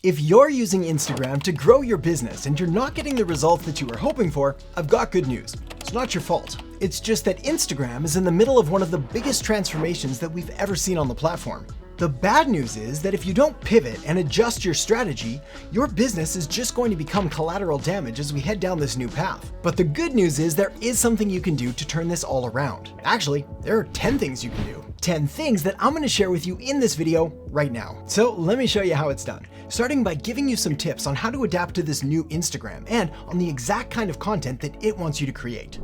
If you're using Instagram to grow your business and you're not getting the results that you were hoping for, I've got good news. It's not your fault. It's just that Instagram is in the middle of one of the biggest transformations that we've ever seen on the platform. The bad news is that if you don't pivot and adjust your strategy, your business is just going to become collateral damage as we head down this new path. But the good news is there is something you can do to turn this all around. Actually, there are 10 things you can do. 10 things that I'm going to share with you in this video right now. So let me show you how it's done, starting by giving you some tips on how to adapt to this new Instagram and on the exact kind of content that it wants you to create.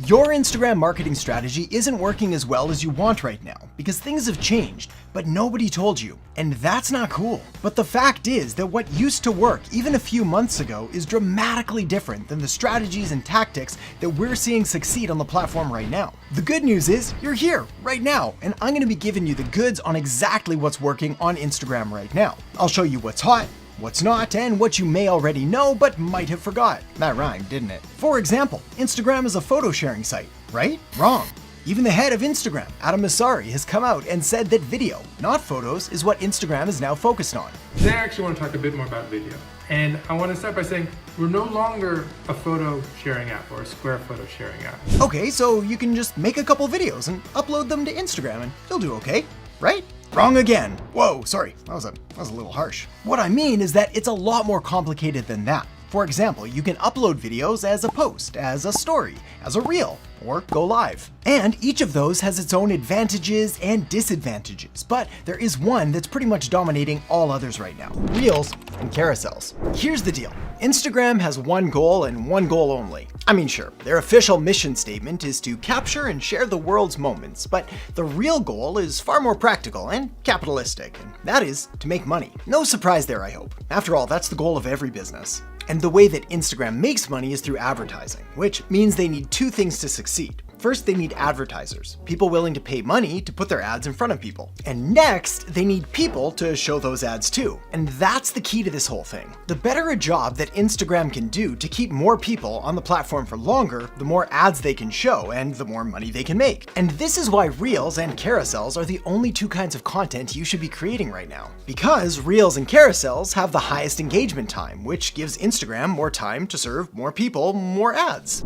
Your Instagram marketing strategy isn't working as well as you want right now because things have changed, but nobody told you, and that's not cool. But the fact is that what used to work even a few months ago is dramatically different than the strategies and tactics that we're seeing succeed on the platform right now. The good news is you're here right now, and I'm going to be giving you the goods on exactly what's working on Instagram right now. I'll show you what's hot, what's not, and what you may already know but might have forgot. That rhymed, didn't it? For example, Instagram is a photo sharing site, right? Wrong. Even the head of Instagram, Adam Mosseri, has come out and said that video, not photos, is what Instagram is now focused on. Today I actually want to talk a bit more about video. And I want to start by saying we're no longer a photo sharing app or a square photo sharing app. Okay, so you can just make a couple videos and upload them to Instagram and you'll do okay, right? Wrong again. Whoa, sorry, that was a little harsh. What I mean is that it's a lot more complicated than that. For example, you can upload videos as a post, as a story, as a reel, or go live. And each of those has its own advantages and disadvantages, but there is one that's pretty much dominating all others right now: Reels and Carousels. Here's the deal. Instagram has one goal and one goal only. I mean, sure, their official mission statement is to capture and share the world's moments, but the real goal is far more practical and capitalistic, and that is to make money. No surprise there, I hope. After all, that's the goal of every business. And the way that Instagram makes money is through advertising, which means they need two things to succeed. First, they need advertisers, people willing to pay money to put their ads in front of people. And next, they need people to show those ads too. And that's the key to this whole thing. The better a job that Instagram can do to keep more people on the platform for longer, the more ads they can show and the more money they can make. And this is why Reels and Carousels are the only two kinds of content you should be creating right now. Because Reels and Carousels have the highest engagement time, which gives Instagram more time to serve more people more ads.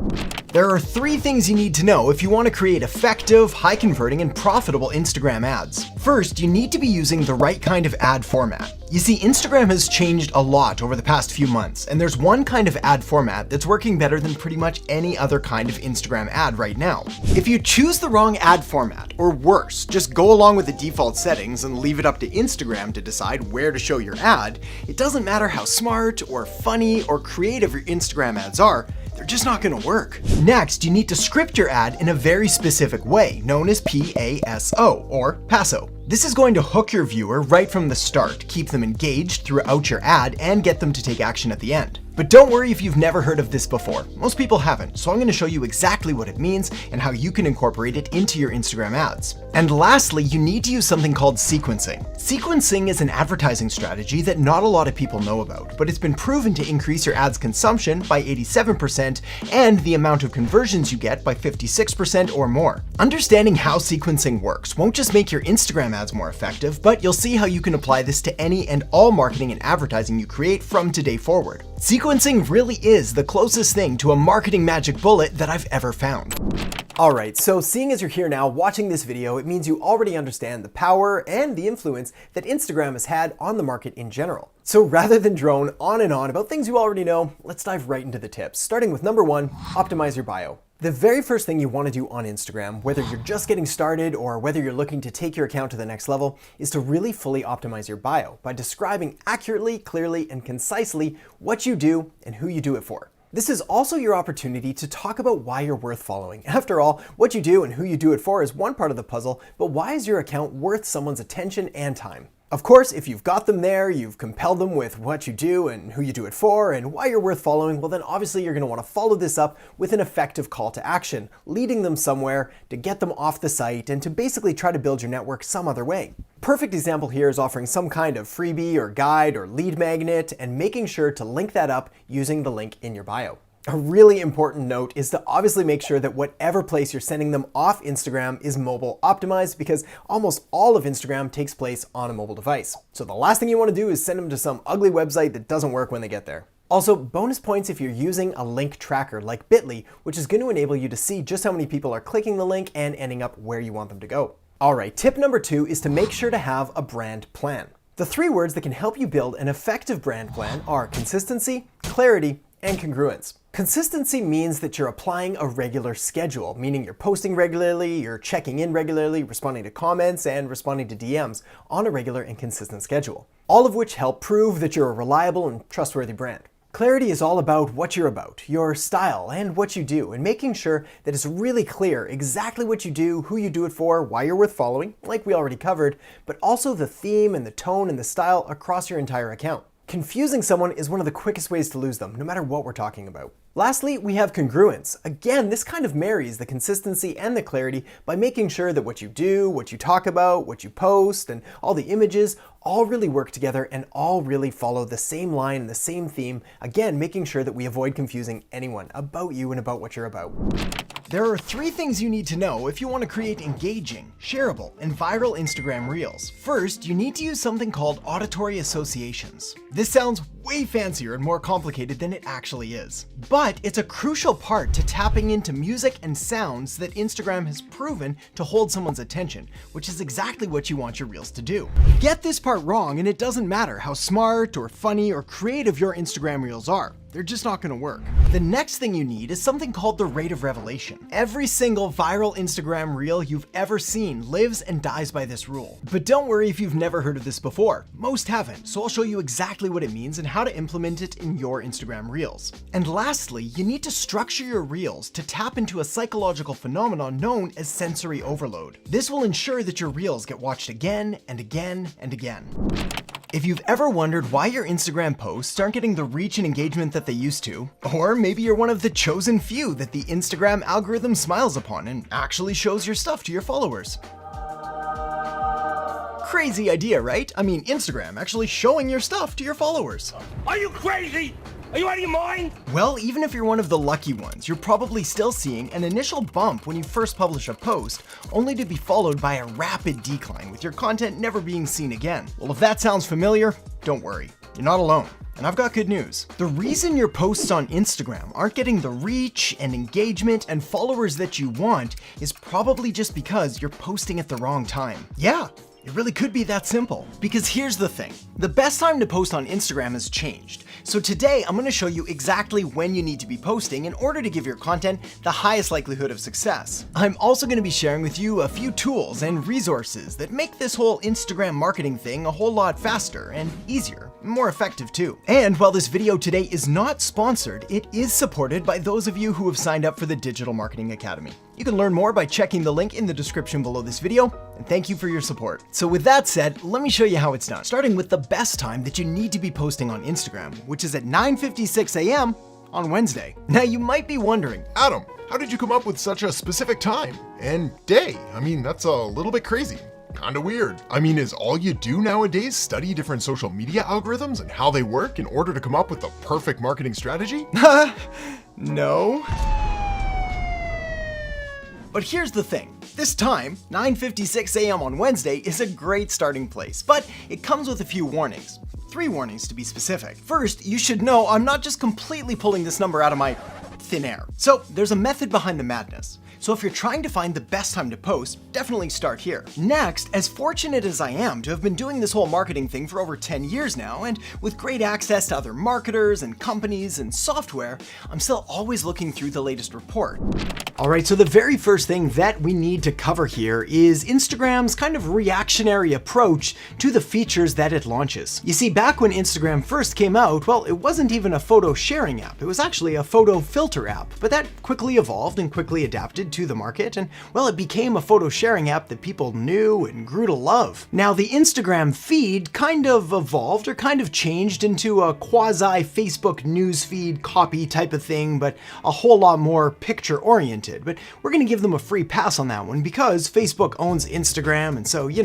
There are 3 things you need to know if you want to create effective, high-converting, and profitable Instagram ads. First, you need to be using the right kind of ad format. You see, Instagram has changed a lot over the past few months, and there's one kind of ad format that's working better than pretty much any other kind of Instagram ad right now. If you choose the wrong ad format, or worse, just go along with the default settings and leave it up to Instagram to decide where to show your ad, it doesn't matter how smart or funny or creative your Instagram ads are, they're just not gonna work. Next, you need to script your ad in a very specific way, known as PASO, or PASO. This is going to hook your viewer right from the start, keep them engaged throughout your ad, and get them to take action at the end. But don't worry if you've never heard of this before. Most people haven't, so I'm going to show you exactly what it means and how you can incorporate it into your Instagram ads. And lastly, you need to use something called sequencing. Sequencing is an advertising strategy that not a lot of people know about, but it's been proven to increase your ads consumption by 87% and the amount of conversions you get by 56% or more. Understanding how sequencing works won't just make your Instagram ads more effective, but you'll see how you can apply this to any and all marketing and advertising you create from today forward. Sequencing really is the closest thing to a marketing magic bullet that I've ever found. Alright, so seeing as you're here now watching this video, it means you already understand the power and the influence that Instagram has had on the market in general. So rather than drone on and on about things you already know, let's dive right into the tips, starting with number 1, optimize your bio. The very first thing you want to do on Instagram, whether you're just getting started or whether you're looking to take your account to the next level, is to really fully optimize your bio by describing accurately, clearly, and concisely what you do and who you do it for. This is also your opportunity to talk about why you're worth following. After all, what you do and who you do it for is one part of the puzzle, but why is your account worth someone's attention and time? Of course, if you've got them there, you've compelled them with what you do and who you do it for and why you're worth following, well then obviously you're going to want to follow this up with an effective call to action, leading them somewhere to get them off the site and to basically try to build your network some other way. Perfect example here is offering some kind of freebie or guide or lead magnet and making sure to link that up using the link in your bio. A really important note is to obviously make sure that whatever place you're sending them off Instagram is mobile optimized, because almost all of Instagram takes place on a mobile device. So the last thing you want to do is send them to some ugly website that doesn't work when they get there. Also, bonus points if you're using a link tracker like Bitly, which is going to enable you to see just how many people are clicking the link and ending up where you want them to go. All right, tip number 2 is to make sure to have a brand plan. The 3 words that can help you build an effective brand plan are consistency, clarity, and congruence. Consistency means that you're applying a regular schedule, meaning you're posting regularly, you're checking in regularly, responding to comments, and responding to DMs on a regular and consistent schedule, all of which help prove that you're a reliable and trustworthy brand. Clarity is all about what you're about, your style, and what you do, and making sure that it's really clear exactly what you do, who you do it for, why you're worth following, like we already covered, but also the theme and the tone and the style across your entire account. Confusing someone is one of the quickest ways to lose them, no matter what we're talking about. Lastly, we have congruence. Again, this kind of marries the consistency and the clarity by making sure that what you do, what you talk about, what you post, and all the images all really work together and all really follow the same line and the same theme. Again, making sure that we avoid confusing anyone about you and about what you're about. There are 3 things you need to know if you want to create engaging, shareable, and viral Instagram Reels. First, you need to use something called auditory associations. This sounds way fancier and more complicated than it actually is. But it's a crucial part to tapping into music and sounds that Instagram has proven to hold someone's attention, which is exactly what you want your Reels to do. Get this part wrong and it doesn't matter how smart or funny or creative your Instagram Reels are. They're just not gonna work. The next thing you need is something called the rate of revelation. Every single viral Instagram Reel you've ever seen lives and dies by this rule. But don't worry if you've never heard of this before. Most haven't, so I'll show you exactly what it means and how to implement it in your Instagram Reels. And lastly, you need to structure your Reels to tap into a psychological phenomenon known as sensory overload. This will ensure that your Reels get watched again and again and again. If you've ever wondered why your Instagram posts aren't getting the reach and engagement that they used to, or maybe you're one of the chosen few that the Instagram algorithm smiles upon and actually shows your stuff to your followers. Crazy idea, right? I mean, Instagram actually showing your stuff to your followers. Are you crazy? Are you out of your mind? Well, even if you're one of the lucky ones, you're probably still seeing an initial bump when you first publish a post, only to be followed by a rapid decline with your content never being seen again. Well, if that sounds familiar, don't worry, you're not alone. And I've got good news. The reason your posts on Instagram aren't getting the reach and engagement and followers that you want is probably just because you're posting at the wrong time. Yeah. It really could be that simple. Because here's the thing, the best time to post on Instagram has changed. So today I'm going to show you exactly when you need to be posting in order to give your content the highest likelihood of success. I'm also going to be sharing with you a few tools and resources that make this whole Instagram marketing thing a whole lot faster and easier, more effective too. And while this video today is not sponsored, it is supported by those of you who have signed up for the Digital Marketing Academy. You can learn more by checking the link in the description below this video, and thank you for your support. So with that said, let me show you how it's done, starting with the best time that you need to be posting on Instagram, which is at 9:56 a.m. on Wednesday. Now you might be wondering, Adam, how did you come up with such a specific time and day? I mean, that's a little bit crazy. Kinda weird. I mean, is all you do nowadays study different social media algorithms and how they work in order to come up with the perfect marketing strategy? No. But here's the thing, this time, 9:56 a.m. on Wednesday is a great starting place, but it comes with a few warnings. 3 warnings to be specific. First, you should know I'm not just completely pulling this number out of my thin air. So there's a method behind the madness. So if you're trying to find the best time to post, definitely start here. Next, as fortunate as I am to have been doing this whole marketing thing for over 10 years now, and with great access to other marketers and companies and software, I'm still always looking through the latest report. All right, so the very first thing that we need to cover here is Instagram's kind of reactionary approach to the features that it launches. You see, back when Instagram first came out, well, it wasn't even a photo sharing app. It was actually a photo filter app, but that quickly evolved and quickly adapted to the market, and well, it became a photo sharing app that people knew and grew to love. Now, the Instagram feed kind of evolved or kind of changed into a quasi Facebook newsfeed copy type of thing, but a whole lot more picture oriented. oriented, but we're gonna give them a free pass on that one because Facebook owns Instagram, and so, you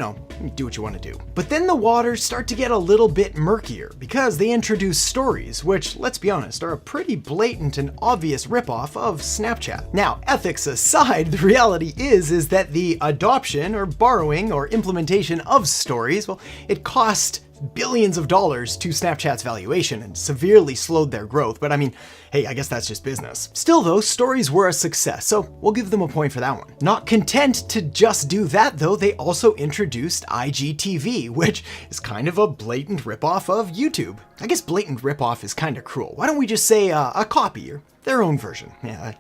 do what you wanna do. But then the waters start to get a little bit murkier because they introduce stories, which, let's be honest, are a pretty blatant and obvious ripoff of Snapchat. Now, ethics aside, the reality is that the adoption or borrowing or implementation of stories, well, it cost billions of dollars to Snapchat's valuation and severely slowed their growth. But I mean, hey, I guess that's just business. Still though, stories were a success, so we'll give them a point for that one. Not content to just do that though, they also introduced IGTV, which is kind of a blatant ripoff of YouTube. I guess blatant ripoff is kind of cruel. Why don't we just say a copy or their own version? Yeah,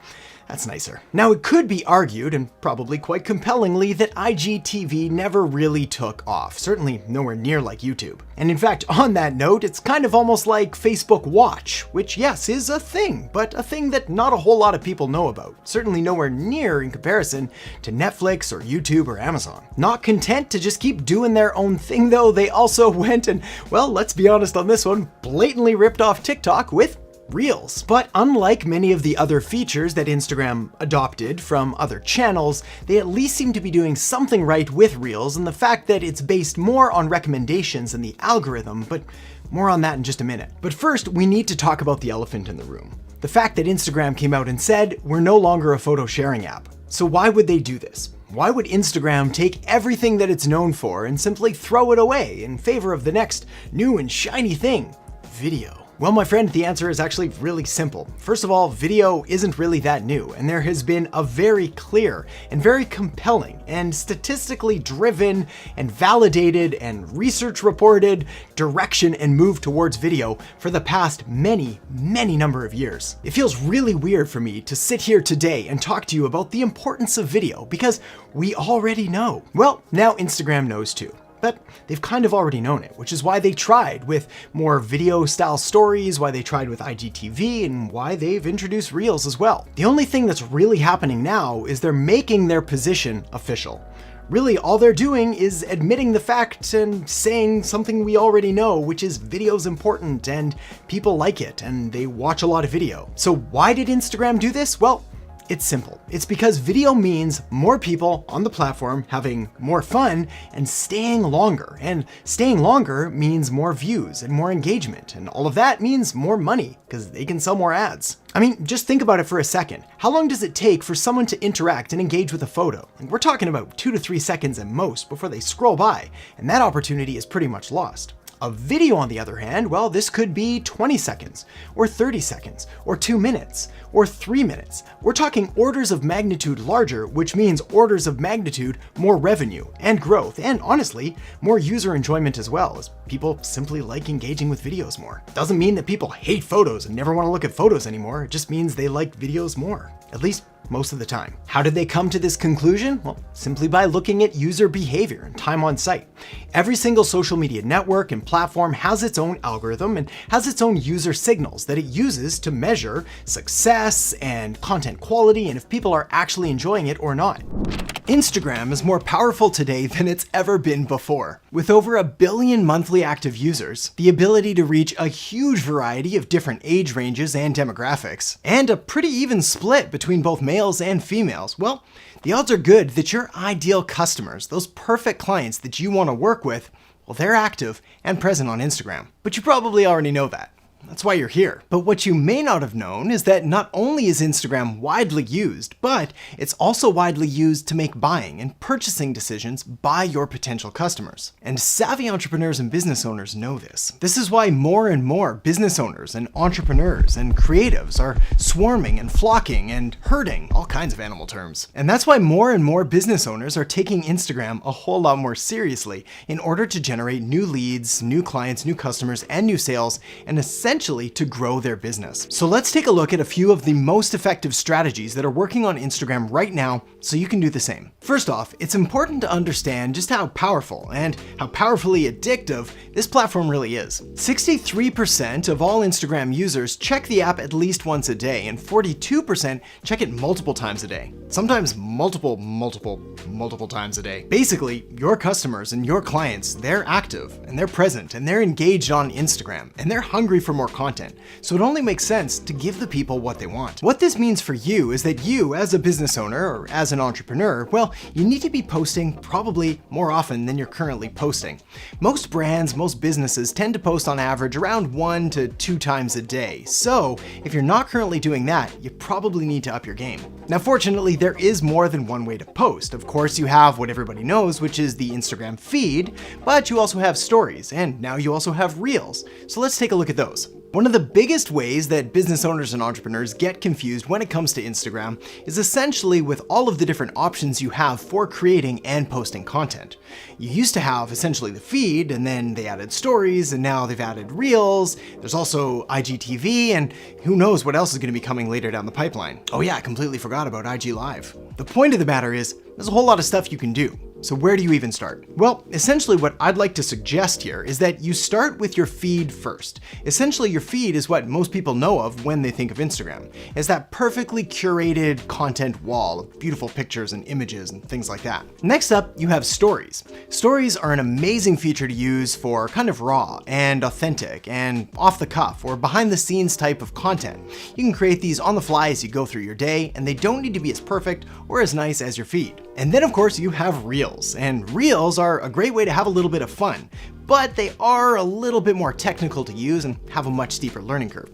that's nicer. Now, it could be argued, and probably quite compellingly, that IGTV never really took off, certainly nowhere near like YouTube. And in fact, on that note, it's kind of almost like Facebook Watch, which yes, is a thing, but a thing that not a whole lot of people know about. Certainly nowhere near in comparison to Netflix or YouTube or Amazon. Not content to just keep doing their own thing though, they also went and, well, let's be honest on this one, blatantly ripped off TikTok with Reels. But unlike many of the other features that Instagram adopted from other channels, they at least seem to be doing something right with Reels, and the fact that it's based more on recommendations and the algorithm, but more on that in just a minute. But first, we need to talk about the elephant in the room. The fact that Instagram came out and said, we're no longer a photo sharing app. So why would they do this? Why would Instagram take everything that it's known for and simply throw it away in favor of the next new and shiny thing, video? Well, my friend, the answer is actually really simple. First of all, video isn't really that new, and there has been a very clear and very compelling and statistically driven and validated and research reported direction and move towards video for the past many number of years. It feels really weird for me to sit here today and talk to you about the importance of video because we already know. Well, now Instagram knows too. But they've kind of already known it, which is why they tried with more video style stories, why they tried with IGTV, and why they've introduced Reels as well. The only thing that's really happening now is they're making their position official. Really, all they're doing is admitting the fact and saying something we already know, which is video's important and people like it and they watch a lot of video. So why did Instagram do this? Well, it's simple. It's because video means more people on the platform having more fun and staying longer. And staying longer means more views and more engagement. And all of that means more money because they can sell more ads. I mean, just think about it for a second. How long does it take for someone to interact and engage with a photo? Like, we're talking about 2 to 3 seconds at most before they scroll by, and that opportunity is pretty much lost. A video, on the other hand, well, this could be 20 seconds, or 30 seconds, or 2 minutes, or 3 minutes. We're talking orders of magnitude larger, which means orders of magnitude more revenue and growth, and honestly, more user enjoyment as well, as people simply like engaging with videos more. Doesn't mean that people hate photos and never want to look at photos anymore, it just means they like videos more. At least most of the time. How did they come to this conclusion? Well, simply by looking at user behavior and time on site. Every single social media network and platform has its own algorithm and has its own user signals that it uses to measure success and content quality and if people are actually enjoying it or not. Instagram is more powerful today than it's ever been before. With over 1 billion monthly active users, the ability to reach a huge variety of different age ranges and demographics, and a pretty even split between both males and females, well, the odds are good that your ideal customers, those perfect clients that you want to work with, well, they're active and present on Instagram. But you probably already know that. That's why you're here. But what you may not have known is that not only is Instagram widely used, but it's also widely used to make buying and purchasing decisions by your potential customers. And savvy entrepreneurs and business owners know this. This is why more and more business owners and entrepreneurs and creatives are swarming and flocking and herding, all kinds of animal terms. And that's why more and more business owners are taking Instagram a whole lot more seriously in order to generate new leads, new clients, new customers, and new sales, and essentially to grow their business. So let's take a look at a few of the most effective strategies that are working on Instagram right now so you can do the same. First off, it's important to understand just how powerful and how powerfully addictive this platform really is. 63% of all Instagram users check the app at least once a day, and 42% check it multiple times a day. Sometimes multiple times a day. Basically, your customers and your clients, they're active and they're present and they're engaged on Instagram and they're hungry for more content. So it only makes sense to give the people what they want. What this means for you is that you, as a business owner or as an entrepreneur, well, you need to be posting probably more often than you're currently posting. Most brands, most businesses tend to post on average around 1 to 2 times a day. So if you're not currently doing that, you probably need to up your game. Now, fortunately, there is more than one way to post. Of course, you have what everybody knows, which is the Instagram feed, but you also have stories, and now you also have Reels. So let's take a look at those. One of the biggest ways that business owners and entrepreneurs get confused when it comes to Instagram is essentially with all of the different options you have for creating and posting content. You used to have essentially the feed, and then they added stories, and now they've added Reels. There's also IGTV, and who knows what else is going to be coming later down the pipeline. Oh yeah, I completely forgot about IG Live. The point of the matter is, there's a whole lot of stuff you can do. So where do you even start? Well, essentially what I'd like to suggest here is that you start with your feed first. Essentially, your feed is what most people know of when they think of Instagram. It's that perfectly curated content wall of beautiful pictures and images and things like that. Next up, you have stories. Stories are an amazing feature to use for kind of raw and authentic and off the cuff or behind the scenes type of content. You can create these on the fly as you go through your day, and they don't need to be as perfect or as nice as your feed. And then of course you have Reels, and Reels are a great way to have a little bit of fun, but they are a little bit more technical to use and have a much steeper learning curve.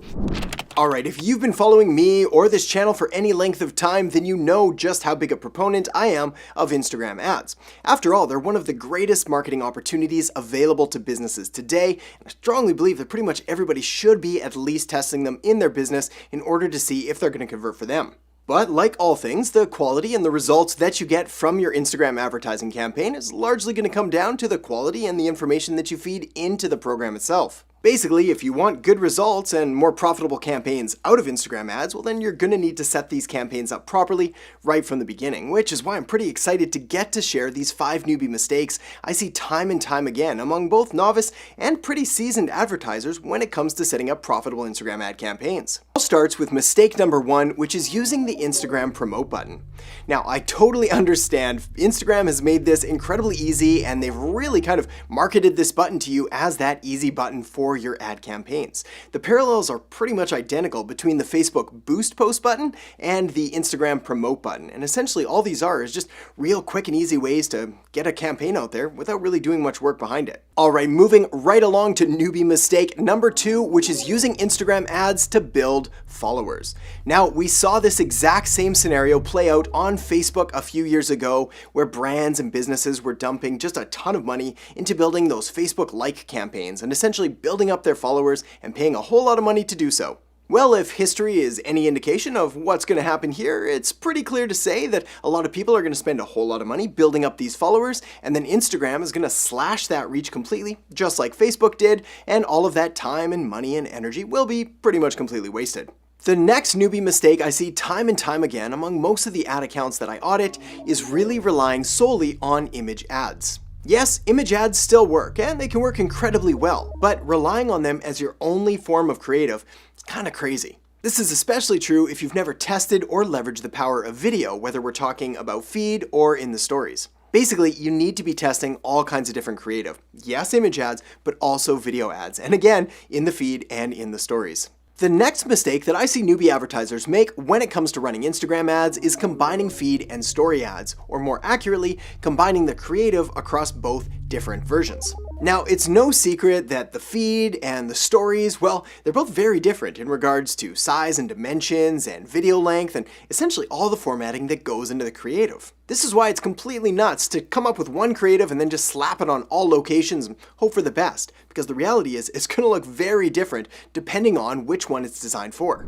Alright, if you've been following me or this channel for any length of time, then you know just how big a proponent I am of Instagram ads. After all, they're one of the greatest marketing opportunities available to businesses today, and I strongly believe that pretty much everybody should be at least testing them in their business in order to see if they're going to convert for them. But like all things, the quality and the results that you get from your Instagram advertising campaign is largely going to come down to the quality and the information that you feed into the program itself. Basically, if you want good results and more profitable campaigns out of Instagram ads, well then you're going to need to set these campaigns up properly right from the beginning, which is why I'm pretty excited to get to share these 5 newbie mistakes I see time and time again among both novice and pretty seasoned advertisers when it comes to setting up profitable Instagram ad campaigns. It all starts with mistake number 1, which is using the Instagram promote button. Now, I totally understand Instagram has made this incredibly easy, and they've really kind of marketed this button to you as that easy button for your ad campaigns. The parallels are pretty much identical between the Facebook boost post button and the Instagram promote button, and essentially all these are is just real quick and easy ways to get a campaign out there without really doing much work behind it. Alright, moving right along to newbie mistake number 2, which is using Instagram ads to build followers. Now, we saw this exact same scenario play out on Facebook a few years ago, where brands and businesses were dumping just a ton of money into building those Facebook like campaigns and essentially building up their followers and paying a whole lot of money to do so. Well, if history is any indication of what's going to happen here, it's pretty clear to say that a lot of people are going to spend a whole lot of money building up these followers, and then Instagram is going to slash that reach completely, just like Facebook did, and all of that time and money and energy will be pretty much completely wasted. The next newbie mistake I see time and time again among most of the ad accounts that I audit is really relying solely on image ads. Yes, image ads still work, and they can work incredibly well, but relying on them as your only form of creative is kind of crazy. This is especially true if you've never tested or leveraged the power of video, whether we're talking about feed or in the stories. Basically, you need to be testing all kinds of different creative. Yes, image ads, but also video ads, and again, in the feed and in the stories. The next mistake that I see newbie advertisers make when it comes to running Instagram ads is combining feed and story ads, or more accurately, combining the creative across both different versions. Now, it's no secret that the feed and the stories, well, they're both very different in regards to size and dimensions and video length and essentially all the formatting that goes into the creative. This is why it's completely nuts to come up with one creative and then just slap it on all locations and hope for the best, because the reality is it's going to look very different depending on which one it's designed for.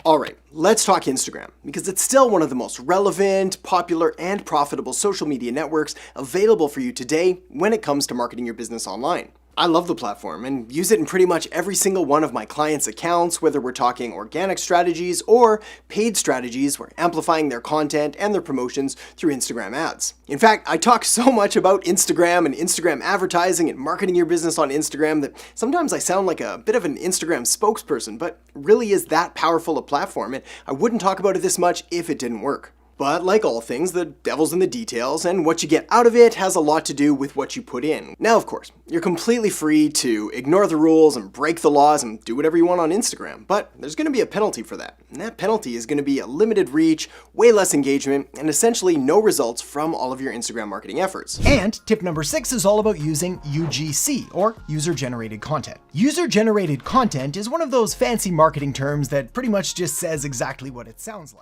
Alright, let's talk Instagram, because it's still one of the most relevant, popular, and profitable social media networks available for you today when it comes to marketing your business online. I love the platform and use it in pretty much every single one of my clients' accounts, whether we're talking organic strategies or paid strategies where amplifying their content and their promotions through Instagram ads. In fact, I talk so much about Instagram and Instagram advertising and marketing your business on Instagram that sometimes I sound like a bit of an Instagram spokesperson, but really is that powerful a platform, and I wouldn't talk about it this much if it didn't work. But like all things, the devil's in the details, and what you get out of it has a lot to do with what you put in. Now, of course, you're completely free to ignore the rules and break the laws and do whatever you want on Instagram, but there's going to be a penalty for that. And that penalty is going to be a limited reach, way less engagement, and essentially no results from all of your Instagram marketing efforts. And tip number 6 is all about using UGC, or user-generated content. User-generated content is one of those fancy marketing terms that pretty much just says exactly what it sounds like.